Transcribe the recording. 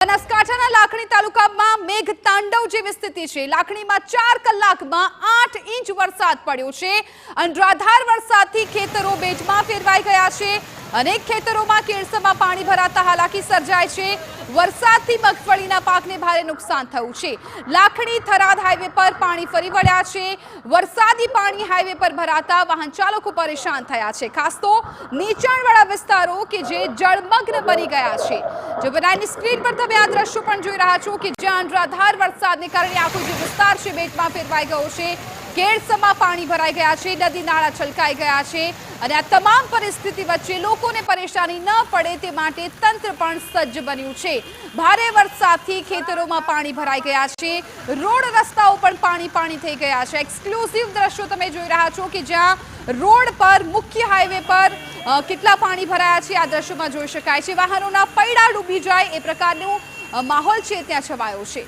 બનાસકાંઠાના લાખણી તાલુકામાં મેઘ તાંડવ જેવી સ્થિતિ છે। લાખણીમાં 4 કલાકમાં 8 ઇંચ વરસાદ પડ્યો છે। અનરાધાર વરસાદથી ખેતરો બેટમાં ફેરવાઈ ગયા છે। અનેક ખેતરોમાં કેળસમાં પાણી ભરાતા હાલાકી સર્જાય છે। વરસાદથી મગફળીના પાકને ભારે નુકસાન થયું છે। લાખણી થરાદ હાઈવે પર પાણી ફરી વળ્યા છે। વરસાદી પાણી હાઈવે પર ભરાતા વાહન ચાલકો પરેશાન થયા છે। ખાસ તો નીચાણવાળા વિસ્તારો કે જે જળમગ્ન બની ગયા છે। જો બનાની સ્ક્રીન પર તમે આ દ્રશ્યો પણ જોઈ રહ્યા છો કે જ્યાં અનરાધાર વરસાદને કારણે આખો જે વિસ્તાર છે બેટમાં ફેરવાઈ ગયો છે। કેળસમાં પાણી ભરાઈ ગયા છે, નદી નાળા છલકાઈ ગયા છે અને આ તમામ પરિસ્થિતિ વચ્ચે લોકોને પરેશાની ન પડે તે માટે તંત્ર પણ સજ્જ બન્યું છે। ભારે વરસાદથી ખેતરોમાં પાણી ભરાઈ ગયા છે, રોડ રસ્તાઓ પણ પાણી થઈ ગયા છે। એક્સક્લુઝિવ દ્રશ્યો તમે જોઈ રહ્યા છો કે જ્યાં રોડ પર મુખ્ય હાઈવે પર કેટલા પાણી ભરાયા છે આ દ્રશ્યોમાં જોઈ શકાય છે। વાહનોના પૈડા ડૂબી જાય એ પ્રકારનો માહોલ છે ત્યાં છવાયો છે।